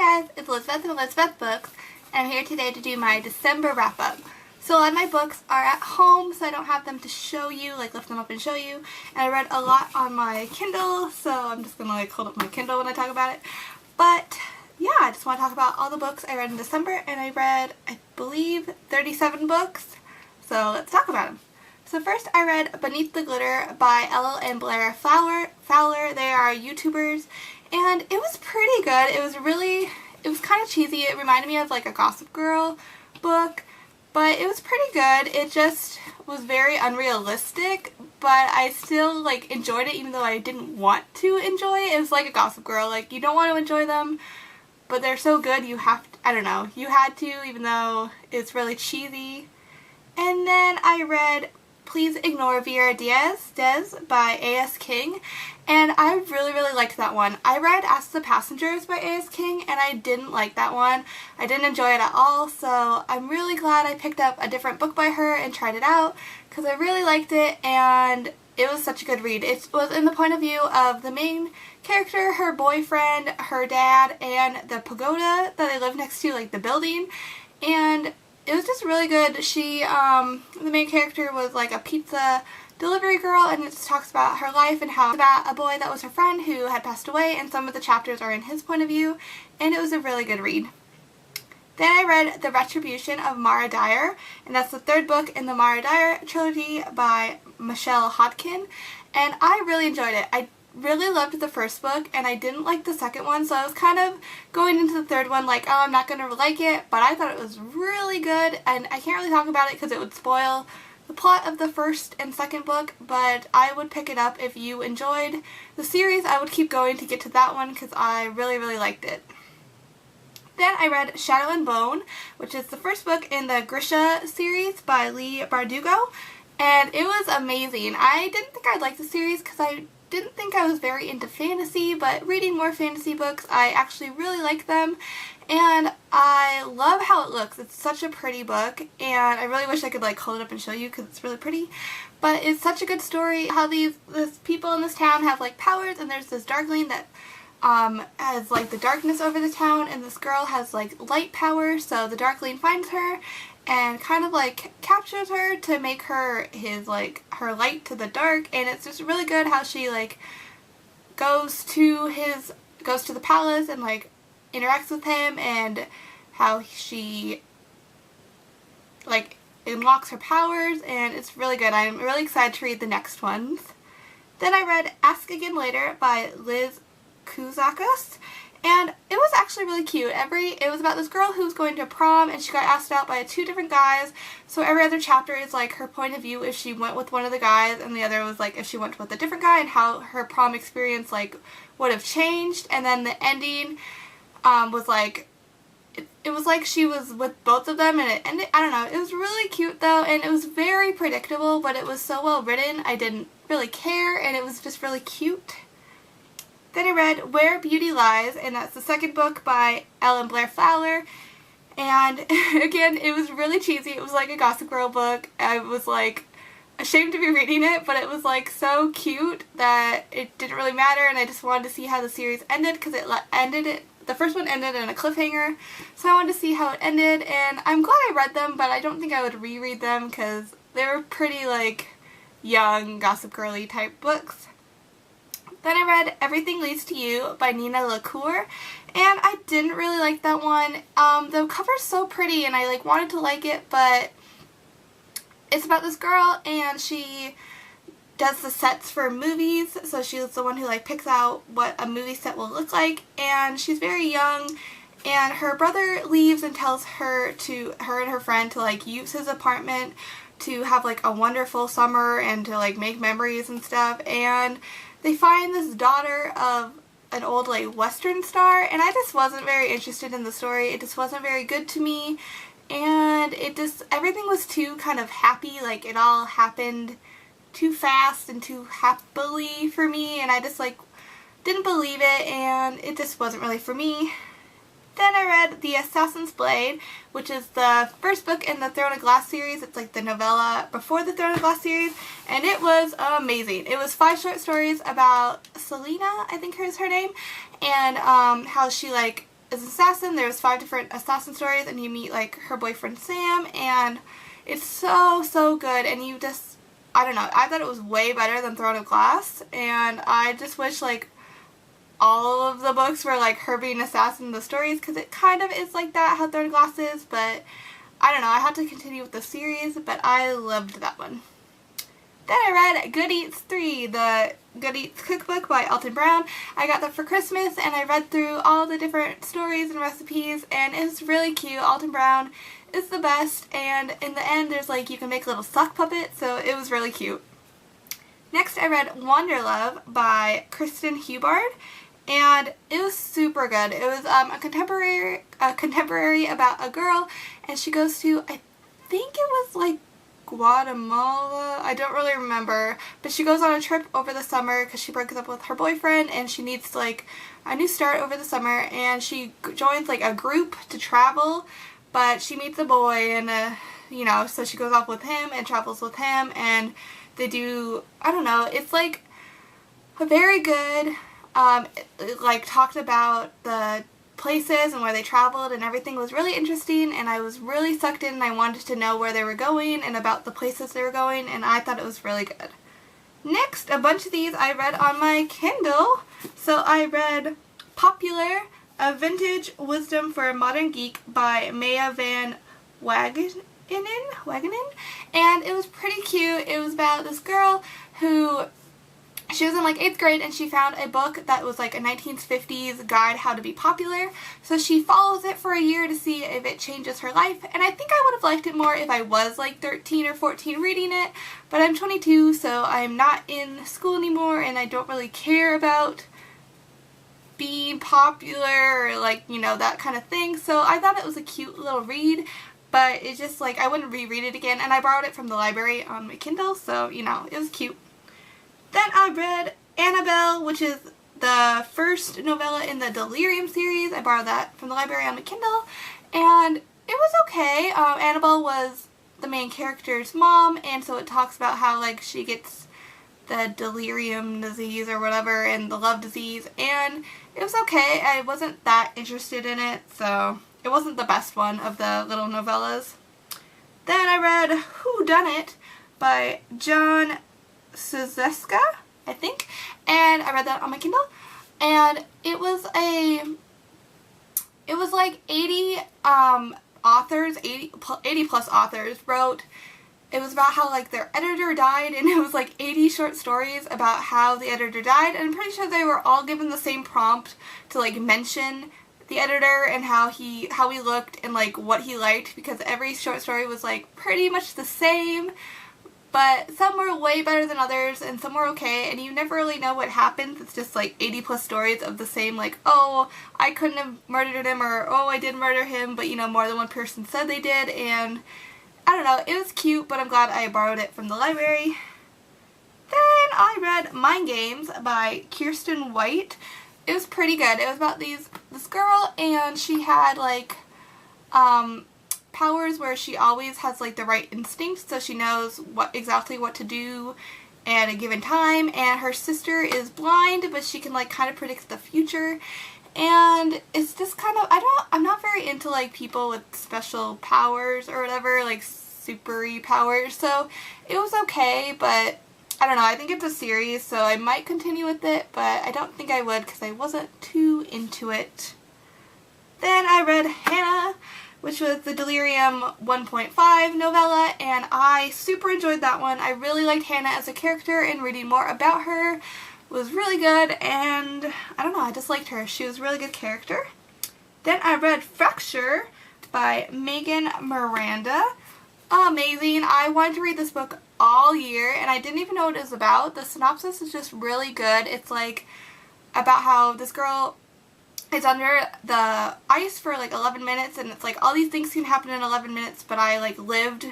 Hi guys, it's Elizabeth from Elizabeth Books, and I'm here today to do my December wrap-up. So a lot of my books are at home, so I don't have them to show you, like lift them up and show you. And I read a lot on my Kindle, so I'm just going to like hold up my Kindle when I talk about it. But yeah, I just want to talk about all the books I read in December, and I read, I believe, 37 books. So let's talk about them. So first I read Beneath the Glitter by Elle and Blair Fowler. They are YouTubers, and it was pretty good. It was kind of cheesy. It reminded me of like a Gossip Girl book, but it was pretty good. It just was very unrealistic, but I still like enjoyed it even though I didn't want to enjoy it. It was like a Gossip Girl. Like, you don't want to enjoy them, but they're so good you have to, I don't know, you had to, even though it's really cheesy. And then I read Please Ignore Vera Diaz by A.S. King, and I really liked that one. I read Ask the Passengers by A.S. King, and I didn't like that one. I didn't enjoy it at all, so I'm really glad I picked up a different book by her and tried it out, because I really liked it, and it was such a good read. It was in the point of view of the main character, her boyfriend, her dad, and the pagoda that they live next to, like the building, and it was just really good. She, the main character was like a pizza delivery girl, and it just talks about her life and how about a boy that was her friend who had passed away, and some of the chapters are in his point of view, and it was a really good read. Then I read The Retribution of Mara Dyer, and that's the third book in the Mara Dyer trilogy by Michelle Hodkin, and I really enjoyed it. I really loved the first book, and I didn't like the second one, so I was kind of going into the third one like, oh, I'm not going to like it, but I thought it was really good, and I can't really talk about it because it would spoil the plot of the first and second book, but I would pick it up if you enjoyed the series. I would keep going to get to that one because I really liked it. Then I read Shadow and Bone, which is the first book in the Grisha series by Leigh Bardugo, and it was amazing. I didn't think I'd like the series because I didn't think I was very into fantasy, but reading more fantasy books, I actually really like them, and I love how it looks. It's such a pretty book, and I really wish I could like hold it up and show you because it's really pretty, but it's such a good story how these people in this town have like powers, and there's this darkling that has like the darkness over the town, and this girl has like light power, so the darkling finds her and kind of like captures her to make her his like her light to the dark, and it's just really good how she like goes to the palace and like interacts with him, and how she like unlocks her powers, and it's really good. I'm really excited to read the next ones. Then I read Ask Again Later by Liz Kouzakos, and it was actually really cute. It was about this girl who was going to prom, and she got asked out by two different guys, so every other chapter is like her point of view if she went with one of the guys, and the other was like if she went with a different guy, and how her prom experience like would have changed. And then the ending was like it was like she was with both of them, and it ended, I don't know, it was really cute though, and it was very predictable, but it was so well written I didn't really care, and it was just really cute. Then I read Where Beauty Lies, and that's the second book by Elle and Blair Fowler, and again, it was really cheesy. It was like a Gossip Girl book. I was like ashamed to be reading it, but it was like so cute that it didn't really matter, and I just wanted to see how the series ended because the first one ended in a cliffhanger, so I wanted to see how it ended, and I'm glad I read them, but I don't think I would reread them because they were pretty like young Gossip Girly type books. Then I read Everything Leads to You by Nina LaCour, and I didn't really like that one. The cover's so pretty, and I like wanted to like it, but it's about this girl, and she does the sets for movies, so she's the one who like picks out what a movie set will look like, and she's very young, and her brother leaves and tells her and her friend to like use his apartment to have like a wonderful summer and to like make memories and stuff, and they find this daughter of an old like western star, and I just wasn't very interested in the story. It just wasn't very good to me, and everything was too kind of happy, like it all happened too fast and too happily for me, and I just like didn't believe it, and it just wasn't really for me. Then I read The Assassin's Blade, which is the first book in the Throne of Glass series. It's like the novella before the Throne of Glass series, and it was amazing. It was 5 short stories about Selena, I think is her name, and how she like is an assassin. There's 5 different assassin stories, and you meet like her boyfriend Sam, and it's so good. And you just, I don't know, I thought it was way better than Throne of Glass, and I just wish like all of the books were like her being an assassin in the stories, because it kind of is like that, how Throne of Glass is, but I don't know, I had to continue with the series, but I loved that one. Then I read Good Eats 3, the Good Eats cookbook by Alton Brown. I got that for Christmas, and I read through all the different stories and recipes, and it was really cute. Alton Brown is the best, and in the end there's like, you can make a little sock puppet, so it was really cute. Next I read Wanderlove by Kristen Hubbard, and it was super good. It was a contemporary about a girl, and she goes to, I think it was like Guatemala, I don't really remember, but she goes on a trip over the summer because she breaks up with her boyfriend, and she needs like a new start over the summer, and she joins like a group to travel, but she meets a boy, and you know, so she goes off with him and travels with him, and they do, I don't know, it's like a very good, it, like, talked about the places and where they traveled, and everything was really interesting, and I was really sucked in, and I wanted to know where they were going and about the places they were going, and I thought it was really good. Next, a bunch of these I read on my Kindle. So I read Popular, A Vintage Wisdom for a Modern Geek by Maya Van Wagenen, and it was pretty cute. It was about this girl who, she was in like 8th grade, and she found a book that was like a 1950s guide how to be popular. So she follows it for a year to see if it changes her life. And I think I would have liked it more if I was like 13 or 14 reading it. But I'm 22, so I'm not in school anymore, and I don't really care about being popular or like, you know, that kind of thing. So I thought it was a cute little read. But it just like, I wouldn't reread it again. And I borrowed it from the library on my Kindle, so you know, it was cute. Then I read Annabelle, which is the first novella in the Delirium series. I borrowed that from the library on my Kindle, and it was okay. Annabelle was the main character's mom, and so it talks about how like she gets the delirium disease or whatever, and the love disease, and it was okay. I wasn't that interested in it, so it wasn't the best one of the little novellas. Then I read Whodunit by John Suzeska, I think, and I read that on my Kindle, and it was like 80 authors, 80 plus authors wrote. It was about how like their editor died, and it was like 80 short stories about how the editor died, and I'm pretty sure they were all given the same prompt to like mention the editor and how he looked and like what he liked, because every short story was like pretty much the same. But some were way better than others, and some were okay, and you never really know what happens. It's just like 80 plus stories of the same, like, oh, I couldn't have murdered him, or oh, I did murder him, but you know, more than one person said they did, and I don't know, it was cute, but I'm glad I borrowed it from the library. Then I read Mind Games by Kiersten White. It was pretty good. It was about this girl, and she had like, powers where she always has like the right instincts, so she knows exactly what to do at a given time, and her sister is blind, but she can like kind of predict the future, and it's just kind of, I'm not very into like people with special powers or whatever, like super-y powers, so it was okay, but I don't know, I think it's a series, so I might continue with it, but I don't think I would because I wasn't too into it. Then I read Hannah, which was the Delirium 1.5 novella, and I super enjoyed that one. I really liked Hannah as a character, and reading more about her was really good, and I don't know, I just liked her. She was a really good character. Then I read Fracture by Megan Miranda. Amazing. I wanted to read this book all year, and I didn't even know what it was about. The synopsis is just really good. It's like about how this girl is under the ice for like 11 minutes, and it's like all these things can happen in 11 minutes, but I like lived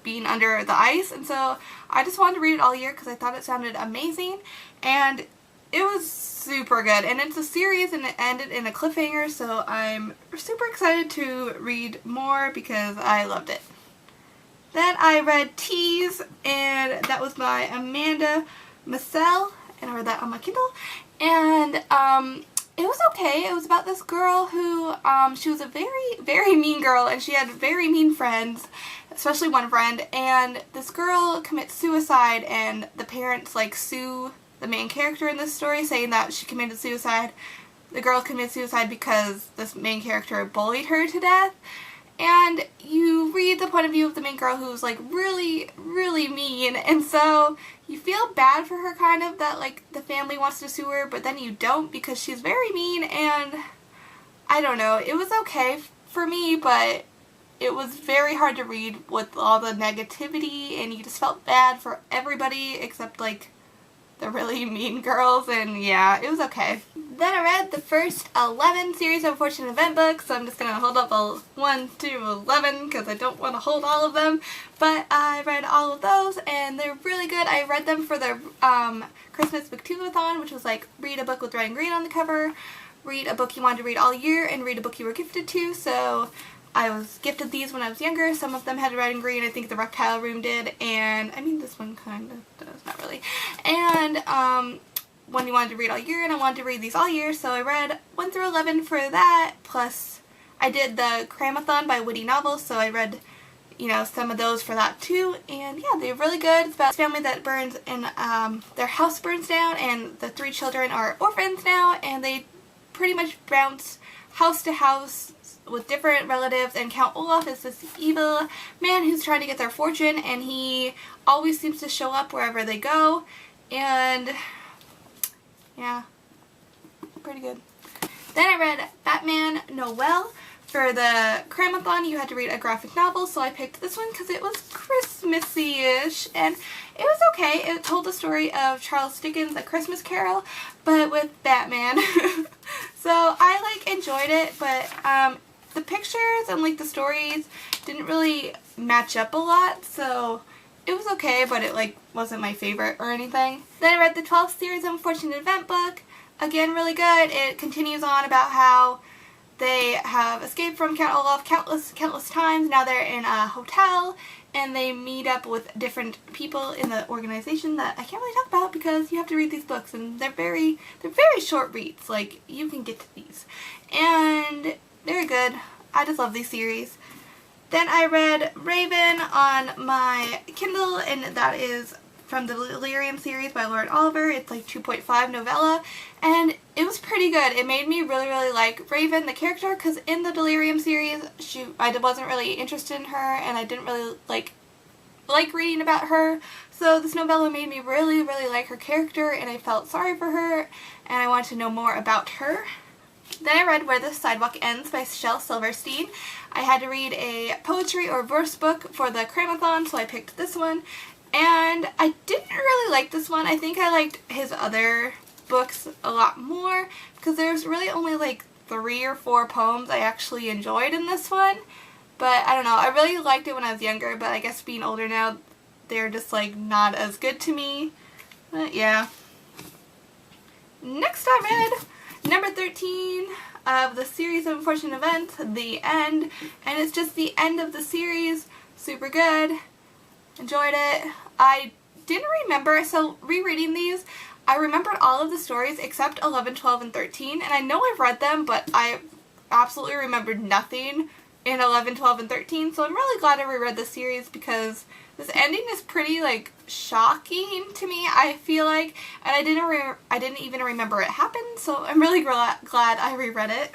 being under the ice, and so I just wanted to read it all year because I thought it sounded amazing, and it was super good, and it's a series and it ended in a cliffhanger, so I'm super excited to read more because I loved it. Then I read Tease, and that was by Amanda Massell, and I read that on my Kindle, and it was okay. It was about this girl who, she was a very, very mean girl, and she had very mean friends, especially one friend, and this girl commits suicide, and the parents, like, sue the main character in this story, saying that she committed suicide. The girl committed suicide because this main character bullied her to death. And you read the point of view of the main girl who's like really, really mean, and so you feel bad for her kind of, that like the family wants to sue her, but then you don't because she's very mean, and I don't know, it was okay for me, but it was very hard to read with all the negativity, and you just felt bad for everybody except like the really mean girls, and yeah, it was okay. Then I read the first 11 series of Unfortunate Event books, so I'm just going to hold up a 1 to 11 because I don't want to hold all of them, but I read all of those and they're really good. I read them for the Christmas Booktubeathon, which was like read a book with red and green on the cover, read a book you wanted to read all year, and read a book you were gifted to. So I was gifted these when I was younger. Some of them had red and green. I think the Reptile Room did, and I mean this one kind of does, not really. And when you wanted to read all year, and I wanted to read these all year, so I read 1 through 11 for that, plus I did the Cramathon by Witty Novels, so I read, you know, some of those for that too, and yeah, they're really good. It's about a family that burns, and their house burns down, and the 3 children are orphans now, and they pretty much bounce house to house with different relatives, and Count Olaf is this evil man who's trying to get their fortune, and he always seems to show up wherever they go, and yeah, pretty good. Then I read Batman Noel. For the Cramathon, you had to read a graphic novel, so I picked this one because it was Christmassy-ish, and it was okay. It told the story of Charles Dickens' A Christmas Carol, but with Batman. So I like enjoyed it, but the pictures and like the stories didn't really match up a lot, so it was okay, but it like wasn't my favorite or anything. Then I read the 12th series of Unfortunate Event book. Again, really good. It continues on about how they have escaped from Count Olaf countless times. Now they're in a hotel, and they meet up with different people in the organization that I can't really talk about because you have to read these books, and they're very short reads. Like, you can get to these, and they're good. I just love these series. Then I read Raven on my Kindle, and that is from the Delirium series by Lauren Oliver. It's like 2.5 novella, and it was pretty good. It made me really like Raven, the character, because in the Delirium series, I wasn't really interested in her, and I didn't really like reading about her. So this novella made me really like her character, and I felt sorry for her, and I wanted to know more about her. Then I read Where the Sidewalk Ends by Shel Silverstein. I had to read a poetry or verse book for the Cramathon, so I picked this one. And I didn't really like this one. I think I liked his other books a lot more because there's really only like 3 or 4 poems I actually enjoyed in this one. But I don't know, I really liked it when I was younger, but I guess being older now, they're just like not as good to me. But yeah. Next I read number 13 of the series of Unfortunate Events, The End, and it's just the end of the series. Super good. Enjoyed it. I didn't remember, so rereading these, I remembered all of the stories except 11, 12, and 13, and I know I've read them, but I absolutely remembered nothing in 11, 12, and 13, so I'm really glad I reread this series because this ending is pretty, like, shocking to me, I feel like, and I didn't even remember it happened, so I'm really glad I reread it.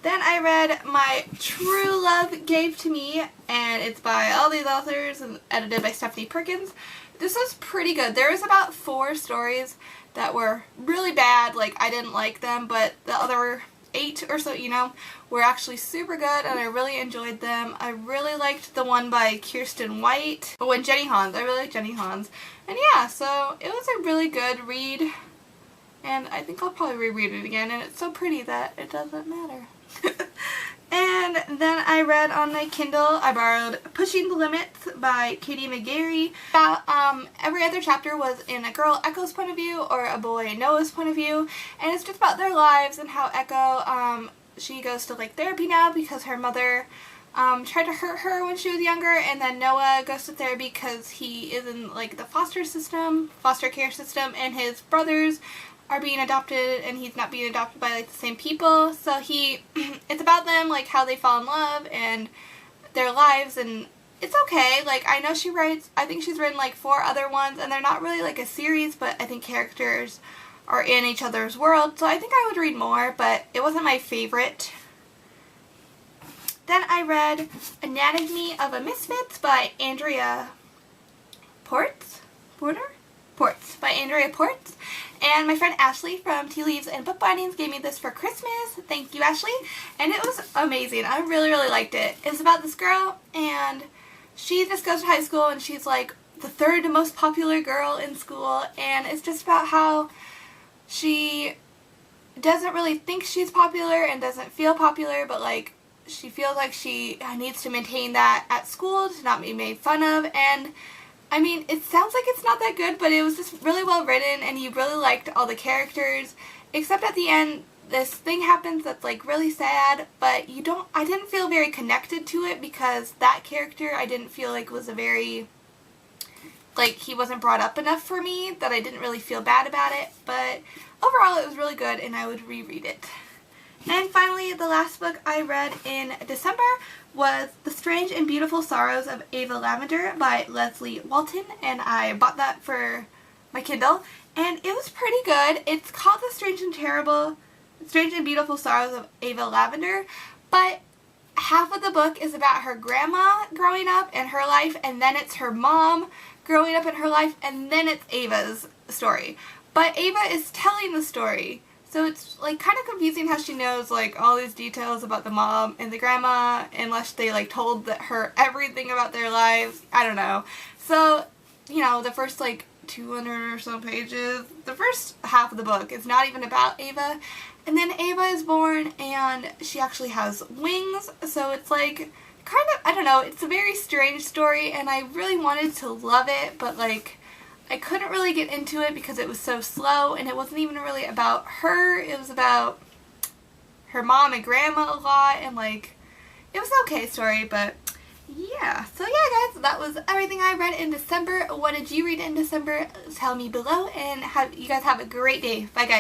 Then I read My True Love Gave to Me, and it's by all these authors and edited by Stephanie Perkins. This was pretty good. There was about 4 stories that were really bad, like I didn't like them, but the other 8 or so, you know, were actually super good, and I really enjoyed them. I really liked the one by Kirsten White. Oh, and Jenny Hans. I really like Jenny Hans. And yeah, so it was a really good read, and I think I'll probably reread it again, and it's so pretty that it doesn't matter. And then I read on my Kindle, I borrowed Pushing the Limits by Katie McGarry. Every other chapter was in a girl Echo's point of view or a boy Noah's point of view, and it's just about their lives and how Echo, she goes to like therapy now because her mother tried to hurt her when she was younger, and then Noah goes to therapy because he is in like the foster care system, and his brothers are being adopted and he's not being adopted by like the same people. So it's about them, like how they fall in love and their lives, and it's okay. Like I know I think she's written like 4 other ones, and they're not really like a series, but I think characters are in each other's world, so I think I would read more, but it wasn't my favorite. Then I read Anatomy of a Misfits by Andrea Ports by Andrea Ports. And my friend Ashley from Tea Leaves and Bookbindings gave me this for Christmas. Thank you, Ashley. And it was amazing. I really, really liked it. It's about this girl, and she just goes to high school, and she's like the 3rd most popular girl in school, and it's just about how she doesn't really think she's popular and doesn't feel popular, but like she feels like she needs to maintain that at school to not be made fun of. And I mean, it sounds like it's not that good, but it was just really well written, and you really liked all the characters, except at the end this thing happens that's like really sad, but I didn't feel very connected to it, because that character I didn't feel like was he wasn't brought up enough for me, that I didn't really feel bad about it. But overall it was really good, and I would reread it. And finally, the last book I read in December was The Strange and Beautiful Sorrows of Ava Lavender by Leslie Walton, and I bought that for my Kindle, and it was pretty good. It's called The Strange and Beautiful Sorrows of Ava Lavender, but half of the book is about her grandma growing up and her life, and then it's her mom growing up in her life, and then it's Ava's story. But Ava is telling the story, so it's like kind of confusing how she knows like all these details about the mom and the grandma, unless they like told her everything about their lives. I don't know. So, you know, the first like 200 or so pages, the first half of the book is not even about Ava, and then Ava is born and she actually has wings, so it's like kind of, I don't know, it's a very strange story, and I really wanted to love it, but like I couldn't really get into it because it was so slow, and it wasn't even really about her. It was about her mom and grandma a lot, and like it was an okay story, but yeah. So yeah, guys, that was everything I read in December. What did you read in December? Tell me below, and you guys have a great day. Bye, guys.